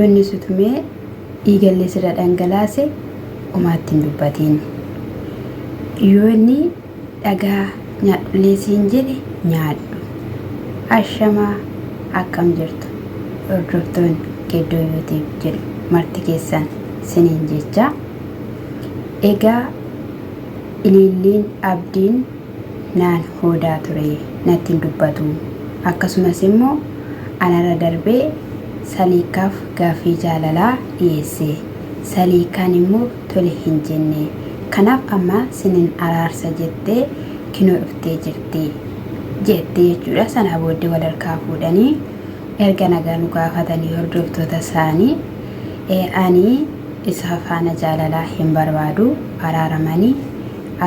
Inni sutumee dhiigallee sirra dhangalaase umaattiin dubbatiin. Yoo inni dhagaa nyaadhulee siin jedhe nyaadhu. Ashamaa akkam jirtu hordoftoonni Geeddoo Yuutiib jedhu marti keessan siniin jecha. Egaa ililliin abdiin naan hoodaa ture nattiin dubbatu. Akkasumas immoo anarra darbee saliikaaf gaaffii jaalalaa dhiyeesse. Saliikaan immoo tole hin jenne. Kanaaf amma sinin araarsa jettee kinoo dhuftee jirti jettee jechuudha. Sana booddee wal harkaa fuudhanii erga nagaa nu gaafatanii hordoftoota isaanii ani isa faana jaalalaa hin barbaadu araaramanii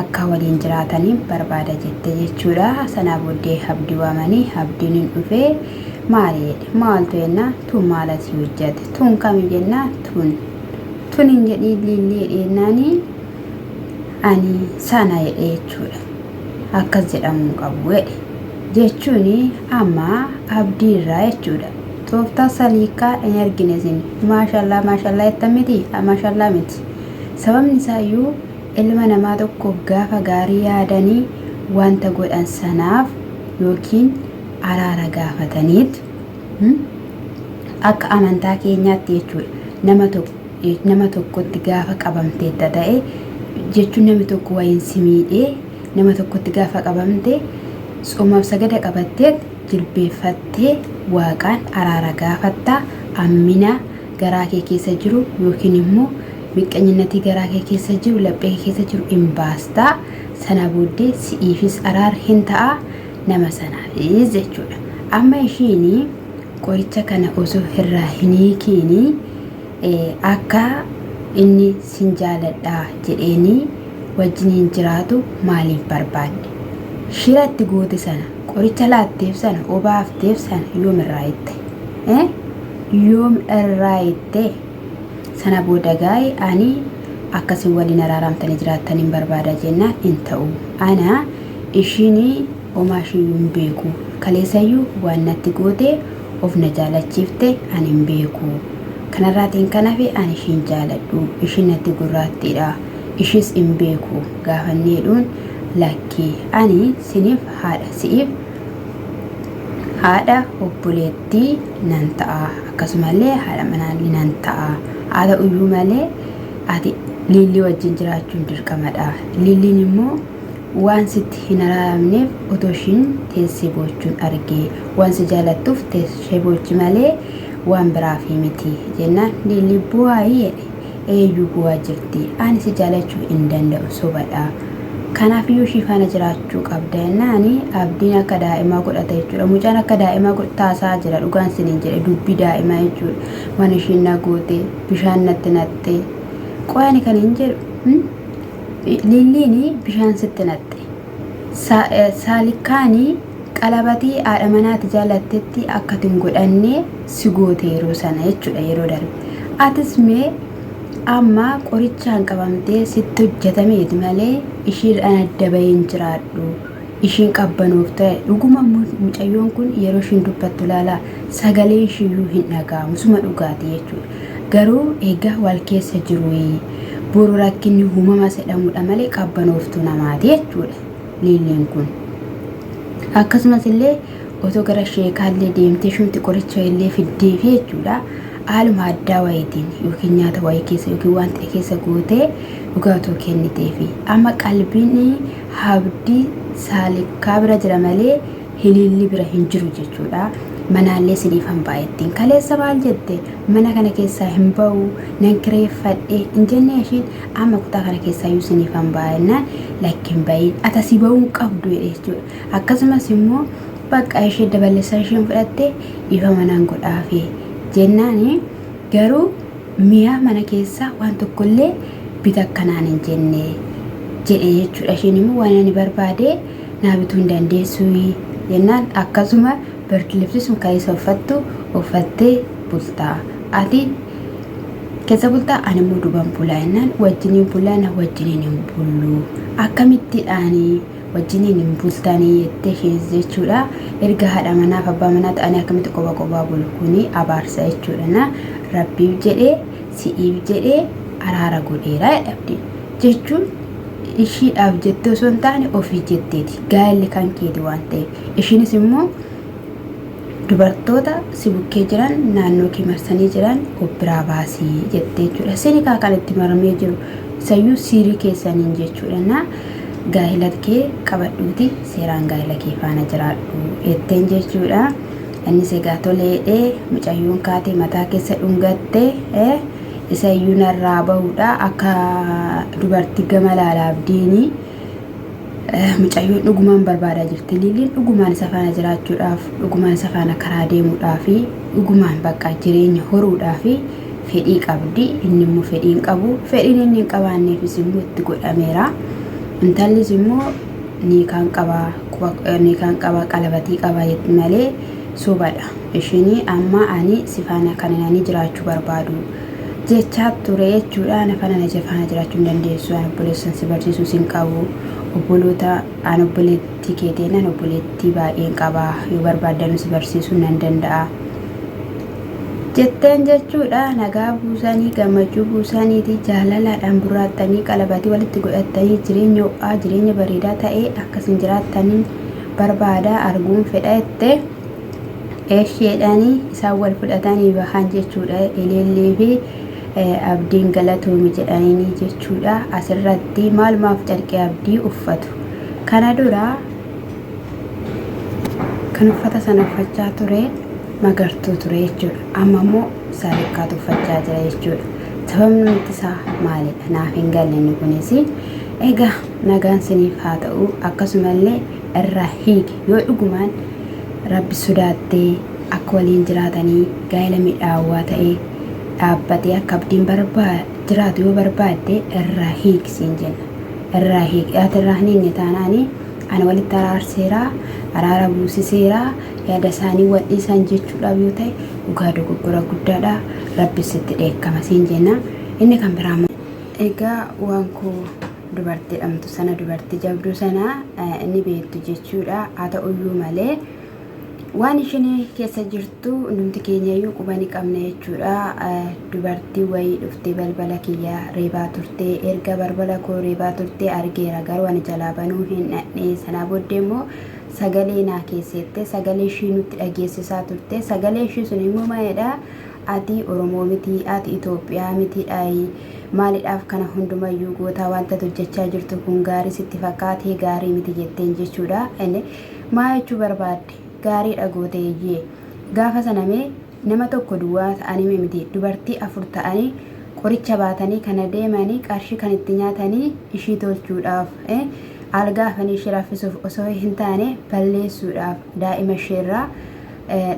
akka waliin jiraatanii barbaada jettee jechuudha. Sana booddee abdii waamanii abdiin hin dhufee maaltu jenna tun maalati hojjate tun kami jenna tun hin jedhii lillee dheennanii ani sana jedhe jechuudha. Akkas jedhamuu qabu jedhe jechuun amma abdii irraa jechuudha. Tooftaa saliikaa hin argine isin maashallaa jettan miti maashallaa miti. Sababni isaayyuu ilma namaa tokkoof gaafa gaarii yaadanii wanta godhan sanaaf yookiin araara gaafataniit akka amantaa keenyaatti jechuudha. Nama tokkotti gaafa qabamteetta ta'e jechuun namni tokko wayiin si miidhee nama tokkotti gaafa qabamte soomaaf sagada qabatteet jilbeeffattee waaqaan araara gaafattaa ammina garaa kee keessa jiru yookiin immoo miqqaanyinati garaa kee keessa jiru laphee kee keessa jiru hin baastaa. Sana booddee si'iifis araara hin ta'a nama sanaafis jechuudha. Amma ishiin qoricha kana osoo irraa hin hiikiin akka inni sin jaaladhaa jedheeni wajjiniin jiraatu maaliif barbaadde? Shiratti goote sana qoricha laatteef sana obaafteef sana yoom irraa itte? Yoom irraa itte? Sana booda gaa'e ani akkasiin waliin araaramtanii jiraataniin barbaada jennaan hin ta'u. Ana ishiin omaashiyyuu hin beeku. Kaleessayyuu waan natti goote of na jaalachiifte ani hin beeku. Kanarraatiin kanafe ani ishiin jaaladhu. Ishiin natti gurraattiidha. Ishis hin beeku. Gaafanneedhuun lakkii ani siniif si'iif haadha obboleettii nan ta'a. Akkasumallee haadha manaallee nan ta'a. Haa ta'uyyuu malee ati lillii wajjin jiraachuun dirqamadha. Lilliin immoo waan sitti hin araaramneef otoo ishiin teessee boochuun argee waan si jaalattuuf teessee boochi malee waan biraaf miti jennaan. Lillii bu'aayii jedhe eeyyuu bu'aa jirti. Ani si jaalachuu hin danda'u sobadha. Kanaafiyyuu ishii faana jiraachuu qabda jennaani. Abdiin akka daa'imaa godhata jechuudha. Mucaan akka daa'imaa taasaa jira dhugaan siniin jedhe dubbii daa'imaa jechuudha. Waan ishiin na goote bishaan natti natte qo'ani kan hin jedhu lilliin bishaan sitti natte saalikaanii qalabatii haadha manaati jaalattetti akkatiin godhannee si goote yeroo sana jechuudha. Yeroo darbe atis mee amma qorichaan qabamtee sitti hojjetameeti malee ishiidhaan adda baheen jiraadhu. Ishiin qabbanoof ta'e dhuguma mucayyoon kun yeroo ishiin dubbattu ilaalaa sagalee ishiyyuu hin dhaga'amu suma dhugaati jechuudha. Garuu egaa wal keessa jiru boru rakkinni uumama jedhamudha malee qabbanooftuu namaati jechuudha lilliin kun. Akkasumas illee otoo gara sheekaallee deemtee shumti qoricha illee fiddeefi jechuudha. Haaluma addaa wayiitiin yookiin nyaata wayii keessa yookiin waan ta'e keessa gootee dhugaatuu kenniteefi amma qalbiin abdii saalikaa bira jira malee hililli bira hin jiru jechuudha. Manaallee siniifan baay'ettiin kaleessa maal jette mana kana keessaa hin ba'u nan kireeffadhe hin jenne ishiin amma kutaa kana keessaa iyyuu siniifan baay'ennaan lakkin bayin atasii ba'uun qabdu jedhe jechuudha. Akkasumas immoo bakka ishee daballeessaa isheen fudhatte ifa manaan godhaafe jennaani. Garuu mi'a mana keessaa waan tokkollee bita akkanaan hin jenne jedhe jechuudha. Isheen immoo waan ani barbaade naa bituu hin dandeessu jennaan. Akkasuma birdilibsi sun keessa uffattee bultaa. Ati keessa bultaa ani immoo duban bulaa jennaan. Wajjiniin bulaa na wajjiniin hin bullu. Akkamittiidhaanii wajjiniin hin bultanii jettee isheen jechuudha. Erga haadha manaaf abbaa manaa ta'anii akkamitti qoba bulu kuni abaarsa jechuudha. rabbiif jedhee si'iif jedhee araara godheera jedhamti jechuun ishiidhaaf jettee osoo hin taane ofii jetteeti gaa'elli kan keeti waan ta'eef ishiinis immoo dubartoota si bukkee jiran naannoo kee marsanii jiran obbiraa baasii jettee jechuudha sinikaa kan itti maramee jiru isayyuu siirii keessaniin jechuudha na gaa'ela kee qabadhuuti seeraan gaa'ela kee faana jiraadhu jetteen jechuudha innis egaa toleedhee mucayyoon kaatee mataa keessa dhungattee isayyuu narraa bahuudha akka dubartii gama laalaabdiini mucayyoon dhugumaan barbaadaa jirti liiliin dhugumaan isa faana jiraachuudhaaf dhugumaan isa faana karaa deemuudhaaf dhugumaan bakka jireenya horuudhaaf fedhii qabdi inni immoo fedhii hin qabu fedhiin inni hin qabaanneefis immoo itti godhameera intallis immoo ni kan qaba qalabatii qaba malee sobadha ishini amma ani si faana kananii jiraachuu barbaadu jechaa ture jechuudha na faana faana jiraachuu hin dandeessu ani obboleessan si barsiisuu sin qabu obboloota ani obboleettii keeteen ani obboleettii baay'een qaba yoo barbaadan si barsiisuu nan danda'a jetteen jechuudha nagaa buusanii gammachuu buusaniiti jaalalaadhaan burraattanii qalabatii walitti godhattanii jireenya ho'aa jireenya bareedaa ta'ee akkasiin jiraattaniin barbaada arguun fedha jettee eesheedhaanii isaan wal fudhatanii bahan jechuudha eleellee fi abdiin galatoomi jedhanii jechuudha asirratti maalumaaf carqee abdii uffatu kana dura kan uffata sana uffachaa ture magartuu ture jechuudha amma immoo saarikkaatu uffachaa jira jechuudha sababni isaa maalidha naaf hin galle inni kunis egaa nagaan siniif haa ta'u akkasumallee irraa hiiki yoo dhugumaan rabbi sodaattee akka waliin jiraatanii gaa'ela midhaawaa ta'ee dhaabbatee akka abdiin jiraatu yoo barbaadde irraa hiiksiin jenna irraa hiiki ati irraa hin taanaanii ana walitti araarseeraa araara buusiseeraa yaada isaanii wadhiisan jechuudhaaf yoo ta'e dhugaa dogoggora guddaadha rabbi sitti dheekkama siin jenna inni kan biraa egaa waankoo dubartii dhamtu sana dubartii jabduu sana inni beektu jechuudha haa ta'uyyuu malee waan isheen keessa jirtu numti keenyayyuu qubani qabna jechuudha dubartii wayii dhuftee balbala kiyya reebaa turtee erga balbala koo reebaa turtee argeera garuu ani jalaa banuu hin dhadhee sanaa booddee immoo sagalee naa keessette sagalee ishii nutti dhageessisaa turte sagalee ishii sun immoo maalidha ati Oromoo miti ati Itoophiyaa miti dhaayi maalidhaaf kana hundumayyuu gootaa wanta hojjechaa jirtu kun gaarii sitti fakkaatee gaarii miti jetteen jechuudha maa jechuu barbaadde gaarii dhagooteeyyee gaafa sanamee nama tokko duwwaa ta'anii miti dubartii 4 ta'anii qoricha baatanii kana deemanii qarshii kan itti nyaatanii ishii tolchuudhaaf algaa afanii ishii raffisuuf osoo hin taane balleessuudhaaf daa'ima isheerraa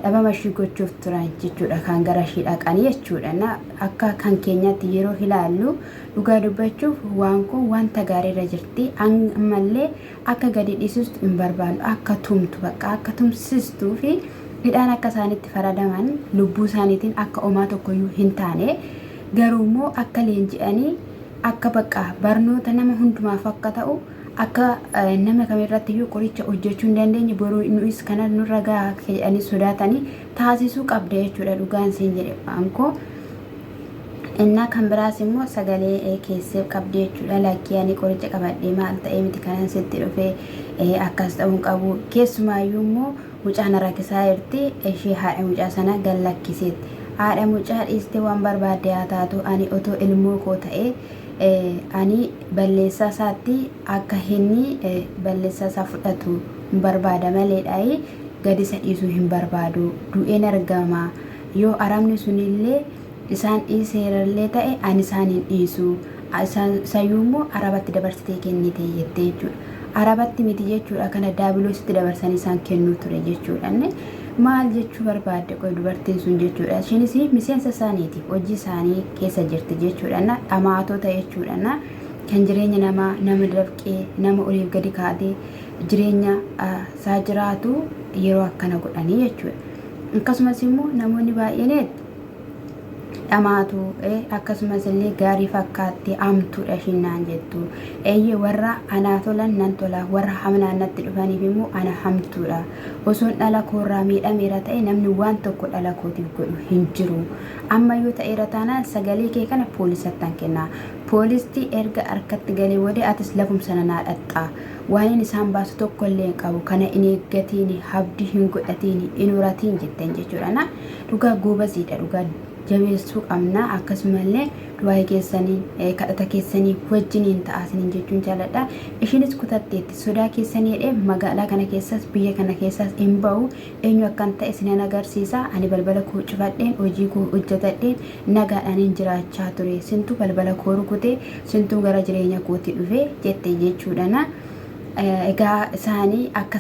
dhabama ishii gochuuf turan jechuudha kan gara ishii dhaqanii jechuudha akka kan keenyaatti yeroo ilaallu dhugaa dubbachuuf Waankoon wanta gaariirra jirti ammallee akka gadi dhiisustu hin barbaannu akka tumtu bakka akka tumsistuu fi midhaan akka isaanitti faradaman lubbuu isaaniitiin akka omaa tokkoyyuu hin taane garuu immoo akka leenji'anii akka bakka barnoota nama hundumaaf akka ta'u akka nama kamirratti iyyuu qoricha hojjechuu hin dandeenye boruu nuus kana nurra gahaa jedhanii sodaatanii taasisuu qabda jechuudha dhugaan siin jedhe Waankoo innaa kan biraas immoo sagalee keessee qabdi jechuudha lakkii ani qoricha qabadhee maal ta'ee miti kanan sitti dhufee akkas ta'uun qabu keessumaayyuu immoo mucaan rakkisaa jirti ishee haadha mucaa sana gallakkiseetti haadha mucaa dhiistee waan barbaadde haa taatu ani otoo ilmoo koo ta'ee ani balleessaa isaatti akka inni balleessaa isaa fudhatu hin barbaada maleedhaayi gadi isa dhiisuu hin barbaadu du'een argama yoo aramni sunillee isaan dhiiseerallee ta'e ani isaan hin dhiisu isayyuu immoo arabatti dabarsitee kennite jettee jechuudha arabatti miti jechuudha kana daabiloositti dabarsanii isaan kennuu ture jechuudha maal jechuu barbaadde qoy dubartiin sun jechuudha ishinis miseensa isaaniitiif hojii isaanii keessa jirti jechuudha dhamaatota jechuudha kan jireenya nama dafqee nama oliif gadi kaatee jireenya isaa jiraatu yeroo akkana godhanii jechuudha akkasumas immoo namoonni baay'een dhamaatu akkasumas illee gaarii fakkaatti amtuudha shinnaan jettu warra anaa tolan nan tola warra hamnaannatti dhufaniif immoo ana hamtuudha osoon dhala koorraa miidhameera ta'e namni waan tokko dhala kootiif godhu hin jiru ammayyuu ta'eera taanaan sagalee kee kana poolisattan kenna poolistii erga harkatti galee wade atis lafum sana naadhaxxaa waan isaan baasu tokko illee qabu kana in eeggatiin habdii hin godhatiin in uratiin jetteen jechuudha dhugaa goobasiidha dhugaa jabeessuu qabna akkasumallee du'aa keessanii kadhata keessanii wajjiniin ta'asiniin jechuun jaaladha ishinis kutatteetti sodaa keessanii magaalaa kana keessas biyya kana keessas hin ba'u eenyu akkan ta'e isin agarsiisa ani balbala koo cufadheen hojii koo hojjetadheen nagaadhaan hin jiraachaa ture sintu balbala koo rukute sintu gara jireenya kootti dhufe jette jechuudha egaa isaanii akka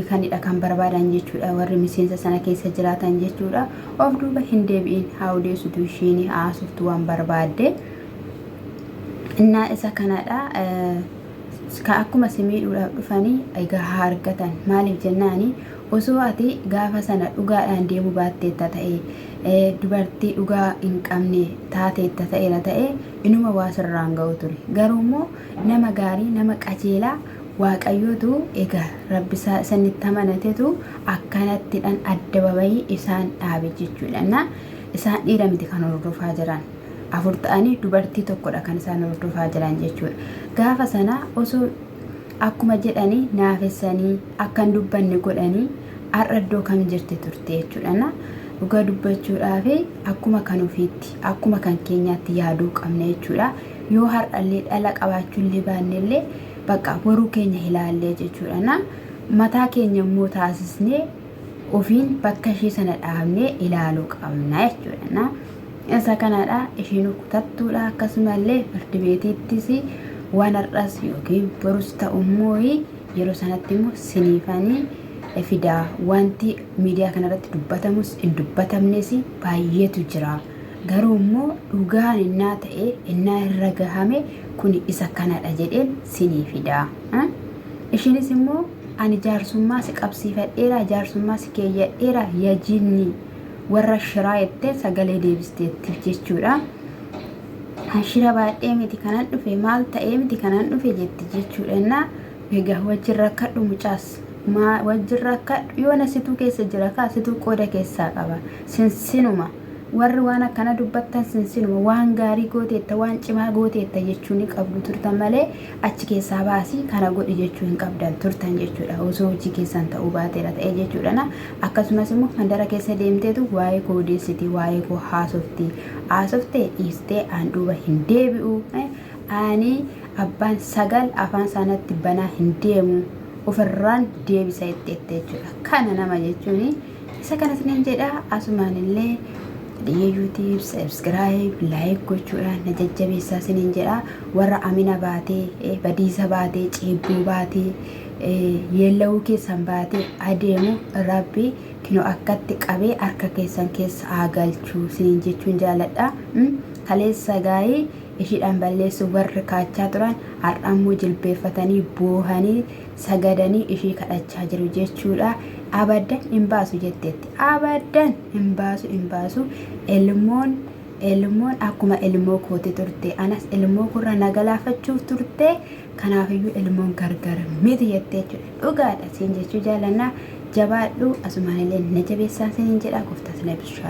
kanidha kan barbaadan jechuudha warri miseensa sana keessa jiraatan jechuudha of duuba hin deebi'in haawdeessutu ishiin haasoftu waan barbaadde innaa isa kanadha akkuma simiidhuudhaaf dhufanii egaa harkatan maaliif jennaani osoo ati gaafa sana dhugaadhaan deemu baatteetta ta'e dubartii dhugaa hin qabne taateetta ta'eera ta'e inuma waa sirraan ga'u ture garuu immoo nama gaarii nama qajeelaa waaqayyootu egaa rabbisaa isanitti amanatetu akkanattidhaan adda babayii isaan dhaabe jechuudha isaan dhiira miti kan hordofaa jiran afur ta'anii dubartii tokkodha kan isaan hordofaa jiran jechuudha gaafa sana osoo akkuma jedhanii naafessanii akkan dubbanne godhanii har'a iddoo kam jirti turte jechuudha dhugaa dubbachuudhaaf akkuma kan ofiitti akkuma kan keenyaatti yaaduu qabna jechuudha yoo har'allee dhala qabaachuullee baannellee bakka boruu keenya ilaallee jechuudha mataa keenya immoo taasisnee ofiin bakka ishee sana dhaabnee ilaaluu qabna jechuudha isa kanadha ishiin kutattuudha akkasumallee fardi beetiittis waan har'as yookiin borus ta'ummoo yeroo sanatti immoo siniifanii fidaa wanti miidiyaa kanarratti dubbatamus hin dubbatamnes baay'eetu jira garuu immoo dhugaan innaa ta'e innaa irra gahame kun isa kanadha jedheen sinii fidaa ishinis immoo ani jaarsummaa si qabsiifadheera jaarsummaa si keeyyadheera yajinni warra shiraa jettee sagalee deebisteetti jechuudha shira baadhee miti kanan dhufe maal ta'ee miti kanan dhufe jetti jechuudha egaa wajjin rakkadhu mucaas wajjin rakkadhu yoo nasituu keessa jira kaasituu qooda keessaa qaba sinsinuma warri waan akkana dubbattan sinsinuma waan gaarii gooteetta waan cimaa gooteetta jechuun qabdu turtan malee achi keessaa baasii kana godhi jechuu hin qabdan turtan jechuudha osoo hojii keessan ta'uu baateera ta'e jechuudha akkasumas immoo mandara keessa deemteetu waa'ee koo odeessiti waa'ee koo haasoftee dhiistee aan duuba hin deebi'u ani abbaan sagal afaan sanatti banaa hin deemu ofirraan deebisa itti jechuudha kana nama jechuun isa kanas nin jedha asumaan illee YouTube subscribe like gochuudhaan na jajjabeessaa sinin jedha warra amina baatee badiisa baatee ceebbuu baatee yeellawuu keessan baatee adeemu rabbi kinoo akkatti qabee harka keessan keessa aagalchuu sinin jechuun jaaladha kaleessa gaa'ee ishiidhaan balleessu warri kaachaa turan har'ammoo jilbeeffatanii boohanii sagadanii ishii kadhachaa jiru jechuudha abadan hin baasu jetteetti abadan hin baasu ilmoon akkuma ilmoo kooti turte anas ilmoo kurra nagalaafachuuf turte kanaafiyyuu ilmoon gargar miti jettee jechuudha dhugaadha siin jechuu jaalannaa jabaadhu asumaan illee na jabeessaa sinin jedha gooftaan isin eebbisu.